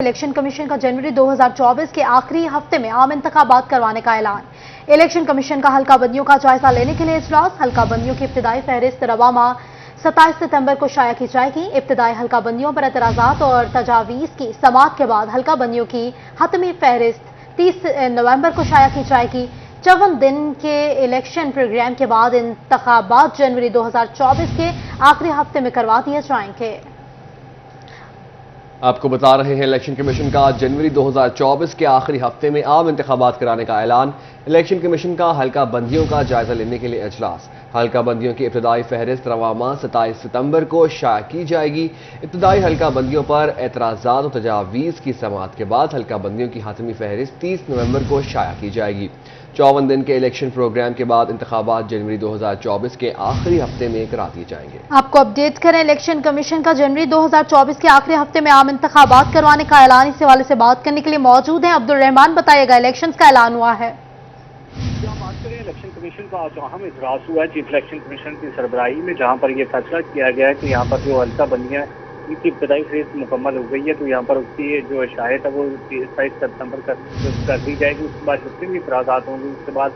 Election commission का जनवरी 2024 के आखिरी हफ्ते में आम इंतखाबात करवाने का ऐलान। इलेक्शन कमीशन का हल्का बंदियों का जायजा लेने के लिए इजलास। हल्का बंदियों की इब्तिदाई फहरिस्त रवामा 27 सितंबर को शाया की जाएगी। इब्तिदाई हल्का बंदियों पर एतराजात और तजावीज़ की समाअत के बाद हल्का बंदियों की हतमी फहरिस्त 30 नवंबर को शाया की जाएगी। 54 दिन के इलेक्शन प्रोग्राम के बाद इंतखाबात जनवरी 2024 के आखिरी हफ्ते में करवा दिए जाएंगे। आपको बता रहे हैं इलेक्शन कमीशन का जनवरी 2024 के आखिरी हफ्ते में आम इंतखाबात कराने का ऐलान। इलेक्शन कमीशन का हल्का बंदियों का जायजा लेने के लिए इजलास। हल्का बंदियों की इब्तिदाई फहरिस्त रवामा 27 सितंबर को शाया की जाएगी। इब्तिदाई हल्का बंदियों पर एतराजात और तजावीज़ की समाअत के बाद हल्का बंदियों की हतमी फहरिस्त 30 नवंबर को शाया की जाएगी। 54 दिन के इलेक्शन प्रोग्राम के बाद इंतखाबात जनवरी 2024 के आखिरी हफ्ते में करा दिए जाएंगे। आपको अपडेट करें, इलेक्शन कमीशन का जनवरी 2024 के आखिरी हफ्ते में आम इंतखाबात करवाने का ऐलान। इस हवाले से बात करने के लिए मौजूद हैं अब्दुल रहमान। बताइएगा, इलेक्शन का ऐलान हुआ है। बात करें इलेक्शन कमीशन का आज अहम इजलास हुआ है चीफ इलेक्शन कमीशन की सरबराही में, जहां पर यह फैसला किया गया है कि यहाँ पर जो हल्का बंदियां की इब्तदाई फहरिस्त मुकम्मल हो गई है, तो यहाँ पर उसकी जो शायद है वो 27 सितंबर कर दी जाएगी। उसके बाद जितने भी इतराज़ात होंगे उसके बाद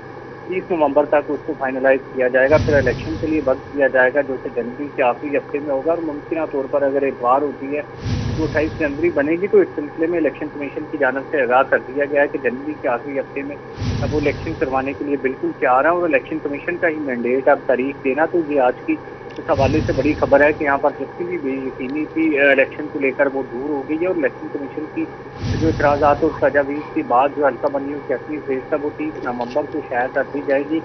30 नवंबर तक उसको फाइनलाइज किया जाएगा। फिर इलेक्शन के लिए वक्त दिया जाएगा जो कि जनवरी के आखिरी हफ्ते में होगा। और मुमकिन तौर पर अगर इतवार होती है तो 28 जनवरी बनेगी, तो इस सिलसिले में इलेक्शन कमीशन की जानब से आगाह कर दिया गया है कि जनवरी के आखिरी हफ्ते में वो इलेक्शन करवाने के लिए बिल्कुल तैयार है। और इलेक्शन कमीशन का ही मैंडेट अब तारीख देना, तो ये आज की इस हवाले से बड़ी खबर है कि यहाँ पर जितनी भी बेयकीनी थी इलेक्शन को लेकर वो दूर हो गई है। और इलेक्शन कमीशन की जो इतराज़ात और तजावीज़ के बाद जो हल्का बंदियों की अपनी फहरिस्त है वो 30 नवंबर को शाया कर दी जाएगी।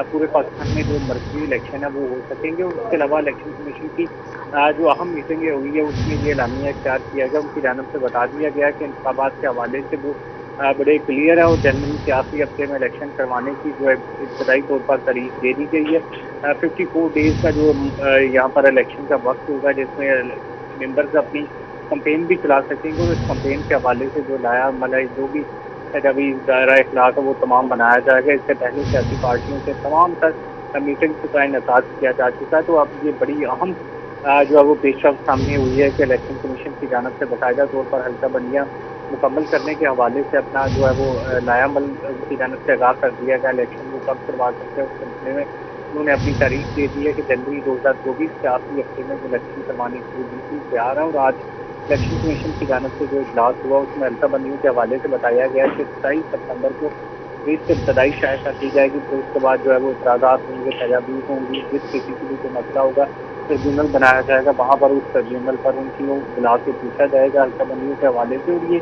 पूरे पाकिस्तान में जो मरकज़ी इलेक्शन है वो हो सकेंगे। और उसके अलावा इलेक्शन कमीशन की जो अहम मीटिंगें हुई है उसमें ये एलानिया इख्तियार किया गया। उनकी जानब से बता दिया गया कि इंतखाबात के हवाले से वो बड़े क्लियर है। और जनवरी के आखिरी हफ्ते में इलेक्शन करवाने की जो है इब्तदाई तौर पर तारीख दे दी गई है। 54 डेज़ का जो यहाँ पर इलेक्शन का वक्त होगा, जिसमें मेंबर्स अपनी कंपेन भी चला सकेंगे। और इस कंपेन के हवाले से जो लाया मतलब जो भी तजावीज़ दायरा इखलाक है वो तमाम बनाया जाएगा। इससे पहले सियासी पार्टियों से तमाम तर मीटिंग्स का इनेकाद किया जा चुका है। तो अब ये बड़ी अहम जो है वो पेशरफ्त सामने हुई है कि इलेक्शन कमीशन की जानब से बाकायदा तौर पर हल्का बंदियाँ मुकम्मल करने के हवाले से अपना जो है वो लायामल की जानब से आगाह कर दिया गया। इलेक्शन वो कब करवा सकते हैं उस सिलसिले में उन्होंने अपनी तारीख दे दी है कि जनवरी 2024 के आखिरी हफ्ते में इलेक्शन करवाने के लिए बिल्कुल तैयार है। और आज इलेक्शन कमीशन की जानब से जो इजलास हुआ उसमें हल्का बंदियों के हवाले से बताया गया है कि 27 सितंबर को इससे इब्तदाई शाया कर दी जाएगी। तो उसके बाद जो है वो इतराज़ात होंगे, तजावीज़ होंगी, जिस किसी के लिए कोई मसला होगा ट्रिब्यूनल बनाया जाएगा, वहाँ पर उस ट्रिब्यूनल पर उनकी बुला के पूछा जाएगा हल्का बंदियों के हवाले से। और ये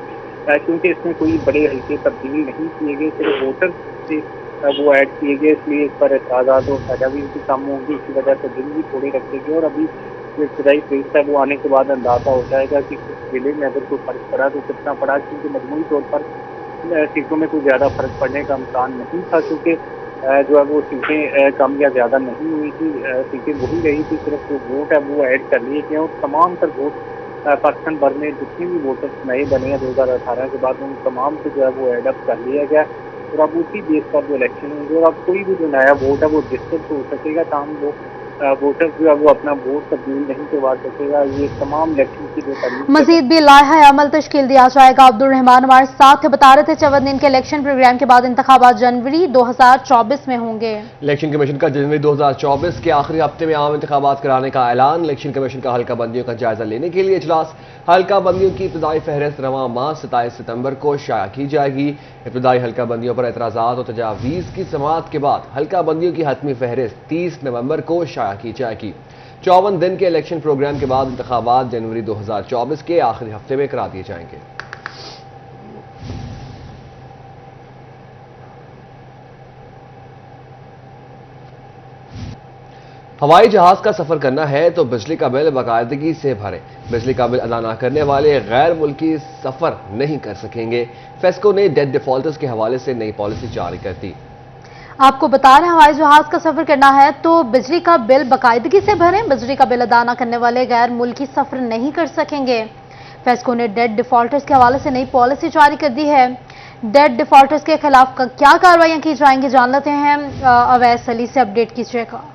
क्योंकि इसमें कोई बड़े हल्के तब्दीली नहीं किए गए, सिर्फ वोटर से वो ऐड किए गए, इसलिए इस पर एतराज़ात और तजावीज़ भी कम होंगी। इसी वजह से दिन भी थोड़े रखे गए। और अभी जो इब्तदाई फहरिस्त है वो आने के बाद अंदाज़ा हो जाएगा कि कुछ जिले में अगर कोई फ़र्क पड़ा तो कितना पड़ा, क्योंकि मजमूई तौर पर सीटों में कोई ज़्यादा फ़र्क पड़ने का इम्कान नहीं था, क्योंकि जो है वो सीटें कम या ज़्यादा नहीं हुई थी, सीटें वही रही थी, सिर्फ जो वोट है वो ऐड कर लिए गए। और तमाम तर वोट पाकिस्तान भर में जितने भी वोटर्स नए बने हैं 2018 के बाद उन तमाम से जो है वो एड अप कर लिया गया। और अब उसी बेस पर जो इलेक्शन होंगे और अब कोई भी जो नया वोट है वो डिस्टर्ब हो सकेगा, ताकि वो वोटर्स जो है वो अपना वोट तब्दील नहीं करवा सकेगा। ये तमाम इलेक्शन की जो मजीद भी लाहा अमल तश्कील दिया जाएगा। अब्दुल रहमान हमारे साथ बता रहे थे 54 दिन के इलेक्शन प्रोग्राम के बाद इंतखाबात जनवरी 2024 में होंगे। इलेक्शन कमीशन का जनवरी 2024 के आखिरी हफ्ते में आम इंतखाबात कराने का ऐलान। इलेक्शन कमीशन का हल्का बंदियों का जायजा लेने के लिए इजलास। हल्का बंदियों की इब्तदाई फहरिस्त रवां माह 27 सितंबर को शाया की जाएगी। इब्तदाई हल्का बंदियों पर एतराज़ात और तजावीज़ की समाअत के बाद हल्का बंदियों की हतमी फहरिस्त 30 नवंबर को शाया की जाएगी। 54 दिन के इलेक्शन प्रोग्राम के बाद इंतखाबात जनवरी 2024 के आखिरी हफ्ते में करा दिए जाएंगे। हवाई जहाज का सफर करना है तो बिजली का बिल बाकायदगी से भरें। बिजली का बिल अदा न करने वाले गैर मुल्की सफर नहीं कर सकेंगे। फेस्को ने डेट डिफॉल्टर्स के हवाले से नई पॉलिसी जारी कर दी। आपको बता रहे हैं, हवाई जहाज का सफर करना है तो बिजली का बिल बाकायदगी से भरें। बिजली का बिल अदा न करने वाले गैर मुल्की सफर नहीं कर सकेंगे। फेस्को ने डेट डिफॉल्टर्स के हवाले से नई पॉलिसी जारी कर दी है। डेट डिफॉल्टर्स के खिलाफ क्या कार्रवाइयां की जाएंगी, जान लेते हैं। अवैस अली से अपडेट कीजिएगा।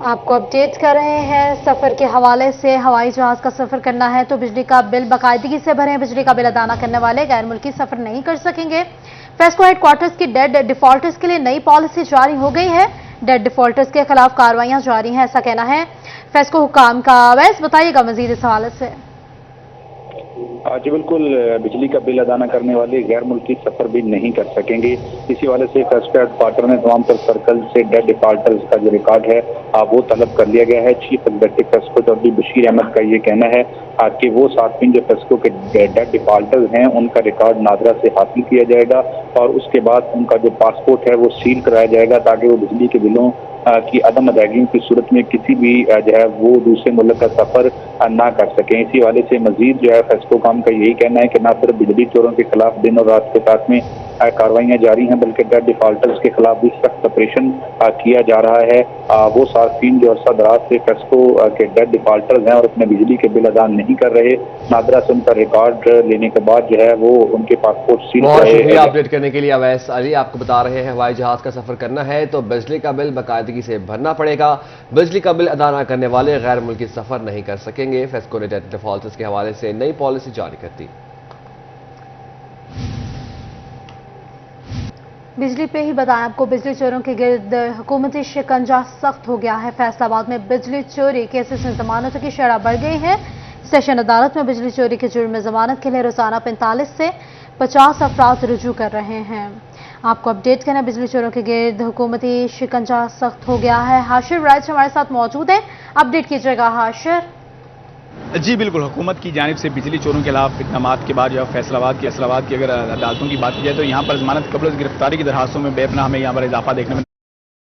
आपको अपडेट कर रहे हैं सफर के हवाले से। हवाई जहाज का सफर करना है तो बिजली का बिल बाकायदगी से भरें। बिजली का बिल अदा न करने वाले गैर मुल्की सफर नहीं कर सकेंगे। फेस्को हेडक्वार्टर्स की डेड डिफॉल्टर्स के लिए नई पॉलिसी जारी हो गई है। डेड डिफॉल्टर्स के खिलाफ कार्रवाइयां जारी हैं, ऐसा कहना है फेस्को हुकाम का। वैसे बताइएगा मजीद इस हवाले से। जी बिल्कुल, बिजली का बिल अदा न करने वाले गैर मुल्की सफर भी नहीं कर सकेंगे। इसी वाले से फेस्को हेडक्वार्टर ने तमाम तर सर्कल से डेड डिफॉल्टर्स का जो रिकॉर्ड है वो तलब कर लिया गया है। चीफ एग्जीक्यूटिव फेस्को चौधरी बशीर अहमद का ये कहना है कि वो सार्फिन जो फेस्को के डेड डिफॉल्टर्स हैं उनका रिकॉर्ड नादरा से हासिल किया जाएगा और उसके बाद उनका जो पासपोर्ट है वो सील कराया जाएगा ताकि वो बिजली के बिलों की अदम अदायगी की सूरत में किसी भी जो है वो दूसरे मुल्क का सफर ना कर सकें। इसी वाले से मजीद जो है फेस्को काम का यही कहना है कि न सिर्फ बिजली चोरों के खिलाफ दिन और रात के साथ में कार्रवाइयां जारी हैं बल्कि डेड डिफॉल्टर्स के खिलाफ भी सख्त ऑपरेशन किया जा रहा है। वो सार्फिन जो अरसा दराज से फेस्को के डेड डिफॉल्टर्स हैं और अपने बिजली के बिल अदा नहीं कर रहे, नादरा से उनका रिकॉर्ड लेने के बाद जो है वो उनके पासपोर्ट सील बहुत शुक्रिया अपडेट करने के लिए अवैस अली। आपको बता रहे हैं हवाई जहाज का सफर करना है तो बिजली का बिल बाकायदगी से भरना पड़ेगा। बिजली का बिल अदा न करने वाले गैर मुल्की सफर नहीं कर सकेंगे। फेस्को ने डेड डिफॉल्टर्स के हवाले से नई पॉलिसी जारी कर दी। बिजली पे ही बताएं आपको, बिजली चोरों के गिर्द हुकूमती शिकंजा सख्त हो गया है। फैसलाबाद में बिजली चोरी केसेस में जमानतों की शरह बढ़ गई है। सेशन अदालत में बिजली चोरी के जुर्म में जमानत के लिए रोजाना 45 से 50 अफराद रुजू कर रहे हैं। आपको अपडेट करना, बिजली चोरों के गिर्द हुकूमती शिकंजा सख्त हो गया है। हाशिर राइज हमारे साथ मौजूद है, अपडेट कीजिएगा हाशिर। जी बिल्कुल, हुकूमत की जानिब से बिजली चोरों के खिलाफ इकदाम के बाद जो फैसलाबाद की अगर अदालतों की बात की जाए तो यहाँ पर जमानत कबल गिरफ्तारी की दरखास्तों में बेपनाह हमें यहाँ पर इजाफा देखने में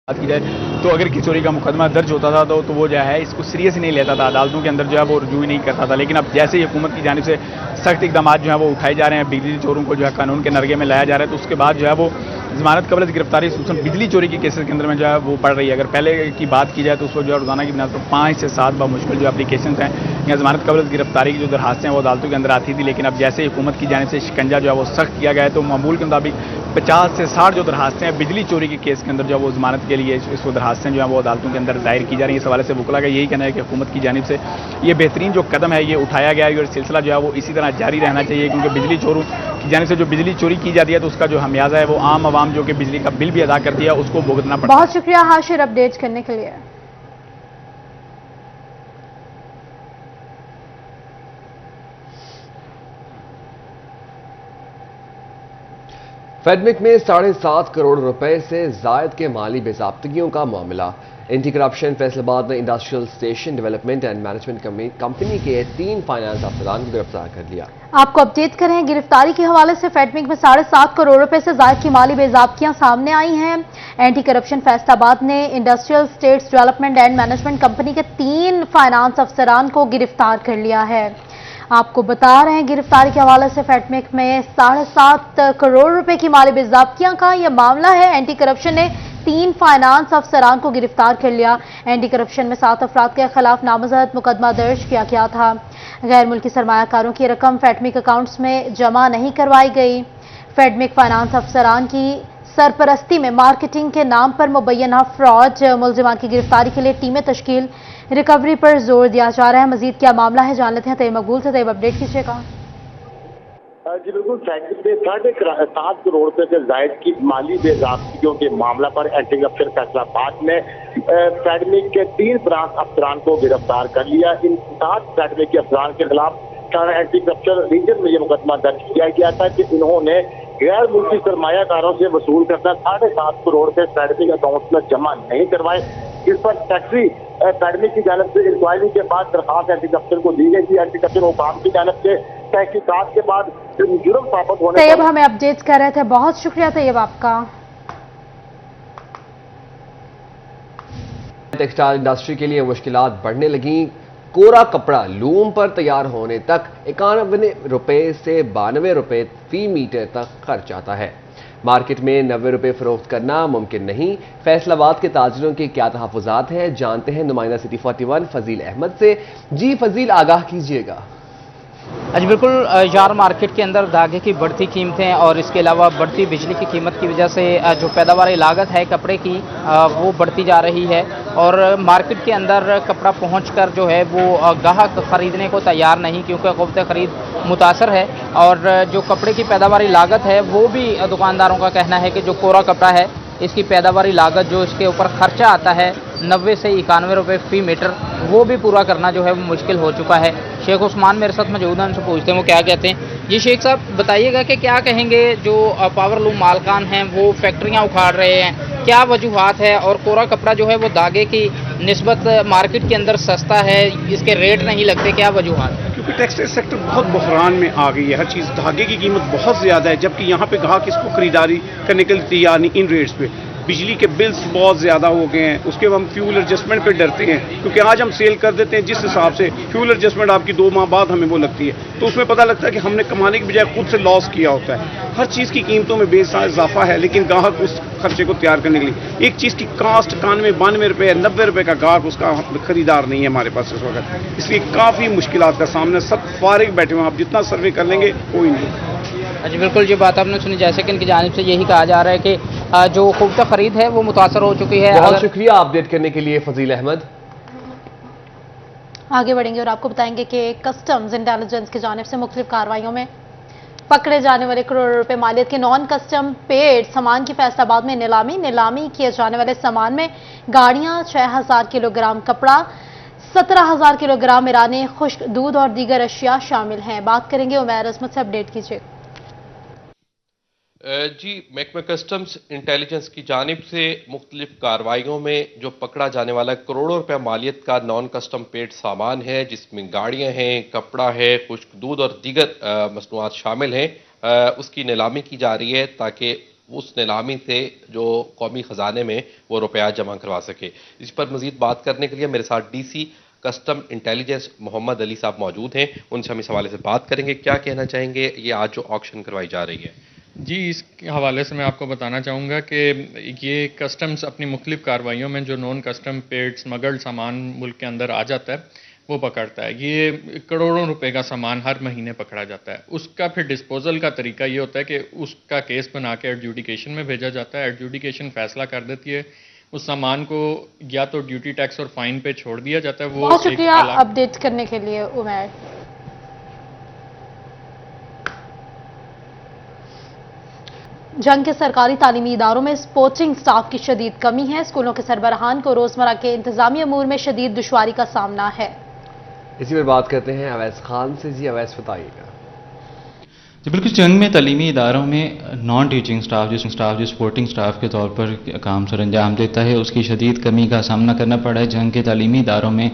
बात की जाए तो अगर किसी चोरी का मुकदमा दर्ज होता था तो वो जो है इसको सीरियस ही नहीं लेता था, अदालतों के अंदर जो है वो रुजू ही नहीं करता था। लेकिन अब जैसे ही हुकूमत की जानिब से सख्त इकदाम जो है वो उठाए जा रहे हैं, बिजली चोरों को जो है कानून के नरगे में लाया जा रहा है, तो उसके बाद जो है वो जमानत कबल गिरफ्तारी बिजली चोरी के केसेस के अंदर में जो है वो बढ़ रही है। अगर पहले की बात की जाए तो उस वक्त जो है रोजाना की बिना पर 5 से 7 मुश्किल जो एप्लीकेशन हैं या जमानत कबल गिरफ्तारी की जो दरखास्तें हैं वो अदालतों के अंदर आती थी। लेकिन अब जैसे हुकूमत की जानिब से शिकंजा जो है वो सख्त किया गया है तो मामूल के मुताबिक 50 से 60 जो दरखास्तें हैं बिजली चोरी के केस के अंदर जो है वो जमानत के लिए इसको दरखास्तें जो है वो अदालतों के अंदर दायर की जा रही है। इस हवाले से वकला का यही कहना है कि हुकूमत की जानिब से ये बेहतरीन जो कदम है ये उठाया गया है और सिलसिला जो है वो इसी तरह जारी रहना चाहिए, क्योंकि बिजली चोरों की जानिब से जो बिजली चोरी की जाती है तो उसका जो हमियाजा है वो आम आवाम जो कि बिजली का बिल भी अदा करती है उसको भुगतना पड़ता है। बहुत शुक्रिया हाशिर अपडेट करने के लिए। फेडमिक में 7.5 करोड़ रुपए से जायद के माली बेजाब्तगियों का मामला। एंटी करप्शन फैसलाबाद ने industrial station development and management company के 3 फाइनेंस अफसरान को गिरफ्तार कर लिया। आपको अपडेट करें, गिरफ्तारी के हवाले से फेडमिक में 7.5 करोड़ रुपए से जायद की माली बेजाब्तियां सामने आई हैं। एंटी करप्शन फैसलाबाद ने industrial states development and management company के 3 फाइनेंस अफसरान को गिरफ्तार कर लिया है। आपको बता रहे हैं गिरफ्तारी के हवाले से फेडमिक में 7.5 करोड़ रुपए की माली बेजाब्तियां का यह मामला है। एंटी करप्शन ने 3 फाइनेंस अफसरान को गिरफ्तार कर लिया। एंटी करप्शन में 7 अफराद के खिलाफ नामजद मुकदमा दर्ज किया गया था। गैर मुल्की सरमायाकारों की रकम फेडमिक अकाउंट्स में जमा नहीं करवाई गई। फेडमिक फाइनेंस अफसरान की सरपरस्ती में मार्केटिंग के नाम पर मुबैना फ्रॉड मुलजिमान की गिरफ्तारी के लिए टीमें तश्कील, रिकवरी पर जोर दिया जा रहा है। मजीद क्या मामला है जान लेते हैं तैयब मकबूल से। तैयब अपडेट कीजिएगा। जी बिल्कुल, फेडमिक में 7.5 करोड़ रुपए से जायद की माली बेजाब्तियों के मामला पर एंटी करप्शन फैसलाबाद ने फेडमिक के 3 ब्रांच अफसरान को गिरफ्तार कर लिया। इन 7 फेडमिक के अफसरान के खिलाफ एंटी करप्शन रीजन में यह मुकदमा दर्ज किया गया था कि इन्होंने गैर मुल्की सरमायाकारों से वसूल करना 7.5 करोड़ रुपए फेडमिक अकाउंट में जमा नहीं करवाए। इस पर टैक्सी फेडमिक की जानब से इंक्वायरी के बाद दरखास्त एंटी करप्शन को दी गई थी। एंटी करप्शन हुकाम की जानब से तहकीकात के बाद जुर्म साबित होने तैयब हमें अपडेट कर रहे थे, बहुत शुक्रिया तैयब आपका। टेक्सटाइल इंडस्ट्री के लिए मुश्किलात बढ़ने लगी। कोरा कपड़ा लूम पर तैयार होने तक 91 रुपए से 92 रुपए फी मीटर तक खर्च आता है। मार्केट में 90 रुपए फरोख्त करना मुमकिन नहीं। फैसलाबाद के ताजिरों की क्या तहफ़्फ़ुज़ात हैं, जानते हैं नुमाइंदा सिटी 41 फजील अहमद से। जी फजील, आगाह कीजिएगा। जी बिल्कुल यार, मार्केट के अंदर धागे की बढ़ती कीमतें और इसके अलावा बढ़ती बिजली की कीमत की वजह से जो पैदावार लागत है कपड़े की वो बढ़ती जा रही है। और मार्केट के अंदर कपड़ा पहुंचकर जो है वो ग्राहक खरीदने को तैयार नहीं, क्योंकि क़ुव्वत खरीद मुतासर है। और जो कपड़े की पैदावारी लागत है वो भी दुकानदारों का कहना है कि जो कोरा कपड़ा है इसकी पैदावारी लागत जो इसके ऊपर खर्चा आता है 90 से 91 रुपये फी मीटर, वो भी पूरा करना जो है वो मुश्किल हो चुका है। शेख उस्मान मेरे साथ मौजूद हैं, उनसे पूछते हैं वो क्या कहते हैं। जी शेख साहब, बताइएगा कि क्या कहेंगे जो पावर लूम मालकान हैं वो फैक्ट्रियाँ उखाड़ रहे हैं, क्या वजूहात है? और कोरा कपड़ा जो है वो धागे की निस्बत मार्केट के अंदर सस्ता है, इसके रेट नहीं लगते, क्या वजूहात है? क्योंकि टेक्सटाइल सेक्टर बहुत बहरान में आ गई है, हर चीज़ धागे की कीमत बहुत ज़्यादा है, जबकि यहाँ पे ग्राहक इसको खरीदारी करने के लिए तैयार नहीं इन रेट्स पे। बिजली के बिल्स बहुत ज़्यादा हो गए हैं, उसके हम फ्यूल एडजस्टमेंट पे डरते हैं, क्योंकि आज हम सेल कर देते हैं जिस हिसाब से फ्यूल एडजस्टमेंट आपकी 2 माह बाद हमें वो लगती है, तो उसमें पता लगता है कि हमने कमाने की बजाय खुद से लॉस किया होता है। हर चीज़ की कीमतों में बेसा इजाफा है, लेकिन ग्राहक उस खर्चे को तैयार करने के लिए एक चीज़ की कास्ट 91-92 रुपये 90 रुपये का ग्राहक उसका खरीदार नहीं है हमारे पास इस वक्त। इसलिए काफ़ी मुश्किलात का सामना, सब फारिग बैठे हुए, आप जितना सर्वे कर लेंगे कोई नहीं। अच्छा, बिल्कुल जो बात आपने सुनी, जैसे कि इनकी जानिब से यही कहा जा रहा है कि जो क़ुव्वत खरीद है वो मुतासर हो चुकी है। बहुत शुक्रिया अपडेट करने के लिए फजील अहमद। आगे बढ़ेंगे और आपको बताएंगे कि कस्टम्स इंटेलिजेंस की जानिब से मुख्तलिफ कार्रवाइयों में पकड़े जाने वाले करोड़ों रुपए मालियत के नॉन कस्टम पेड सामान की फैसलाबाद में नीलामी किए जाने वाले सामान में गाड़ियां, 6000 किलोग्राम कपड़ा, 17,000 किलोग्राम ईरानी खुश्क दूध और दीगर अशिया शामिल हैं। बात करेंगे उमैर अजमत से, अपडेट कीजिए। जी, महकमा कस्टम्स इंटेलिजेंस की जानिब से मुख्तलिफ कार्रवाइयों में जो पकड़ा जाने वाला करोड़ों रुपया मालियत का नॉन कस्टम पेड सामान है, जिसमें गाड़ियां हैं, कपड़ा है, खुश्क दूध और दीगर मसनूआत शामिल हैं, उसकी नीलामी की जा रही है ताकि उस नीलामी से जो कौमी ख़जाने में वो रुपया जमा करवा सके। इस पर मज़ीद बात करने के लिए मेरे साथ DC custom intelligence Mohammad Ali साहब मौजूद हैं, उनसे हम इस हवाले से बात करेंगे। क्या कहना चाहेंगे ये आज जो ऑक्शन करवाई जा रही है? जी, इस हवाले से मैं आपको बताना चाहूँगा कि ये कस्टम्स अपनी मुख्तलिफ कार्रवाइयों में जो नॉन कस्टम पेड स्मगल्ड सामान मुल्क के अंदर आ जाता है वो पकड़ता है। ये करोड़ों रुपए का सामान हर महीने पकड़ा जाता है। उसका फिर डिस्पोजल का तरीका ये होता है कि उसका केस बना के एडजुडिकेशन में भेजा जाता है। एडजुडिकेशन फैसला कर देती है, उस सामान को या तो ड्यूटी टैक्स और फाइन पे छोड़ दिया जाता है। वो बहुत शुक्रिया अपडेट करने के लिए उमैर। जंग के सरकारी तालीमी इदारों में स्पोर्टिंग स्टाफ की शदीद कमी है। स्कूलों के सरबराहान को रोजमर्रा के इंतजामी अमूर में शदीद दुश्वारी का सामना है। इसी पर बात करते हैं अवैस खान से। जी अवैस, बताइएगा। जी बिल्कुल, जंग में तालीमी इदारों में नॉन टीचिंग स्टाफ जो सपोर्टिंग स्टाफ के तौर पर काम सर अंजाम देता है, उसकी शदीद कमी का सामना करना पड़ा है। जंग के तालीमी इदारों में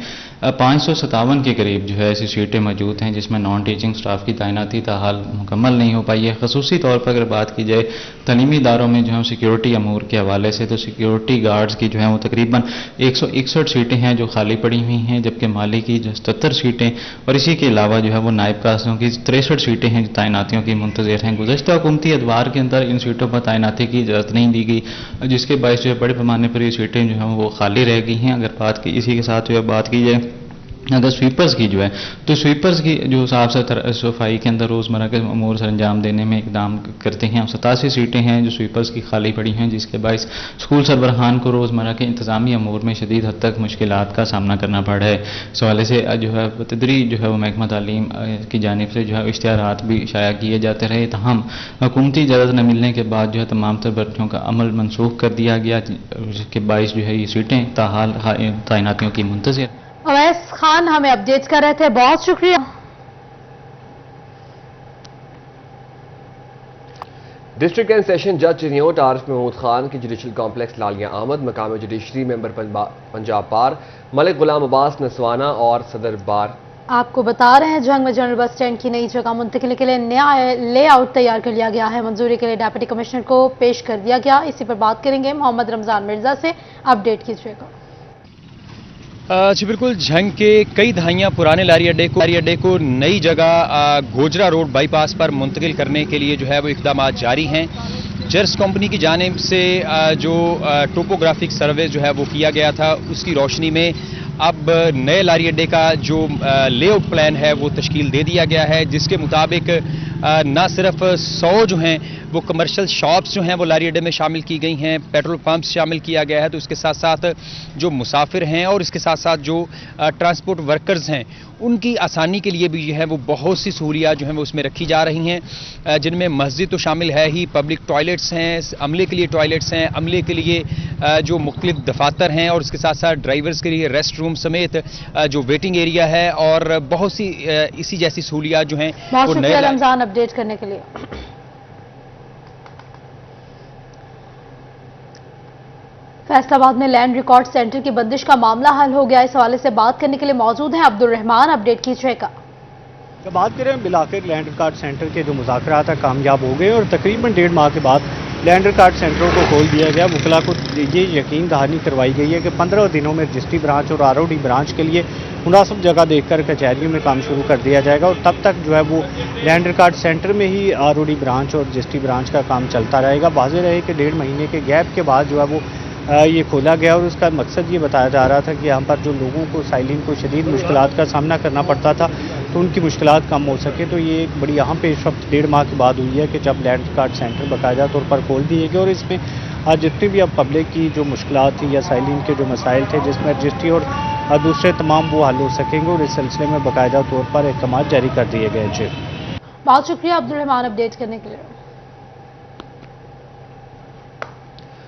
557 के करीब जो है ऐसी सीटें मौजूद हैं जिसमें नॉन टीचिंग स्टाफ की तैनाती ताहाल मुकम्मल नहीं हो पाई है। खसूसी तौर पर अगर बात की जाए तालीमी इदारों में जो है सिक्योरिटी अमूर के हवाले से, तो सिक्योरिटी गार्ड्स की जो है वो तकरीबन 161 सीटें हैं जो खाली पड़ी हुई हैं, जबकि माली की जो 77 सीटें और इसी के अलावा जो है वो नायब कासियों की 63 सीटें हैं जो तैनातियों की मुंतज़िर हैं। गुज़श्ता हुकूमती अदवार के अंदर इन सीटों पर तैनाती की इजाज़त नहीं दी गई, जिसके बायस जो है बड़े पैमाने पर ये सीटें जो हैं वो खाली रह गई हैं। अगर बात की इसी के साथ जो है बात की जाए अगर स्वीपर्स की जो है, तो स्वीपर्स की जो साफ सफाई के अंदर रोज़मर्रा के अमूर सर अंजाम देने में इकदाम करते हैं, 87 सीटें हैं जो स्वीपर्स की खाली पड़ी हैं, जिसके बायस स्कूल सरबराहान को रोज़मर्रा के इंतज़ामी अमूर में शदीद हद तक मुश्किलात का सामना करना पड़ा है। इस हवाले से जो है तदरी जो है वो महकमा तालीम की जानिब से जो है इश्तिहारात भी शाया किए जाते रहे, तहम हुकूमती इजाज़त न मिलने के बाद जो है तमाम तर भर्तियों का अमल मनसूख कर दिया गया, जिसके बायस जो है ये सीटें ताहाल तैनातियों की मुंतज़िर। अवैस खान हमें अपडेट कर रहे थे, बहुत शुक्रिया। डिस्ट्रिक्ट एंड सेशन जज चिन्योट आरिफ महमूद खान की जुडिशल कॉम्प्लेक्स लालिया आमद, मकाम जुडिशरी मेंबर पंजाब बार मलिक गुलाम अब्बास नसवाना और सदर बार। आपको बता रहे हैं जंग में जनरल बस स्टैंड की नई जगह मुंतकिली के लिए नया लेआउट तैयार कर लिया गया है। मंजूरी के लिए डिप्टी कमिश्नर को पेश कर दिया गया। इसी पर बात करेंगे मोहम्मद रमजान मिर्जा से, अपडेट कीजिएगा। जी बिल्कुल, जंग के कई दहाइयाँ पुराने लारी अड्डे को नई जगह गोजरा रोड बाईपास पर मुंतकिल करने के लिए जो है वो इक़दाम जारी हैं। जर्स कंपनी की जानिब से जो टोपोग्राफिक सर्वे जो है वो किया गया था, उसकी रोशनी में अब नए लारी अड्डे का जो लेआउट प्लान है वो तश्कील दे दिया गया है, जिसके मुताबिक ना सिर्फ 100 जो हैं वो कमर्शियल शॉप्स जो हैं वो लारी अड्डे में शामिल की गई हैं, पेट्रोल पंप्स शामिल किया गया है। तो इसके साथ साथ जो मुसाफिर हैं और इसके साथ साथ जो ट्रांसपोर्ट वर्कर्स हैं उनकी आसानी के लिए भी जो है वो बहुत सी सहूलियात जो हैं वो उसमें रखी जा रही हैं, जिनमें मस्जिद तो शामिल है ही, पब्लिक टॉयलेट्स हैं, अमले के लिए टॉयलेट्स हैं, अमले के लिए जो मुख्तलिफ दफातर हैं और इसके साथ साथ ड्राइवर्स के लिए रेस्ट रूम समेत जो वेटिंग एरिया है और बहुत सी इसी जैसी सहूलियात जो हैं बहुत शुक्रिया रमजान अपडेट करने के लिए। फैसलाबाद में लैंड रिकॉर्ड सेंटर की बंदिश का मामला हल हो गया। इस हवाले से बात करने के लिए मौजूद हैं अब्दुल रहमान। अपडेट कीजिएगा। जब बात करें बिलाखिर लैंड रिकॉर्ड सेंटर के जो मुज़ाकरात कामयाब हो गए और तकरीबन 1.5 माह के बाद लैंड रिकॉर्ड सेंटरों को खोल दिया गया। वकला को ये यकीन दहानी करवाई गई है कि 15 दिनों में रजिस्ट्री ब्रांच और आरओडी ब्रांच के लिए मुनासिब जगह देखकर कचहरियों में काम शुरू कर दिया जाएगा और तब तक जो है वो लैंड रिकॉर्ड सेंटर में ही आरओडी ब्रांच और रजिस्ट्री ब्रांच का काम चलता रहेगा। वाज़ेह रहे कि 1.5 महीने के गैप के बाद जो है वो ये खोला गया और उसका मकसद ये बताया जा रहा था कि यहाँ पर जो लोगों को साइलिन को शदीद मुश्किलात का सामना करना पड़ता था तो उनकी मुश्किलात कम हो सके। तो ये एक बड़ी अहम पेशरफ्त 1.5 माह के बाद हुई है कि जब लैंड रिकॉर्ड सेंटर बाकायदा तौर पर खोल दिए गए और इसमें आज जितनी भी अब पब्लिक की जो मुश्किलात थी या साइलिन के जो मसाइल थे जिसमें रजिस्ट्री और दूसरे तमाम वो हल हो सकेंगे और इस सिलसिले में बाकायदा तौर पर अहकाम जारी कर दिए गए। जी बहुत शुक्रिया अब्दुल रहमान अपडेट करने के लिए।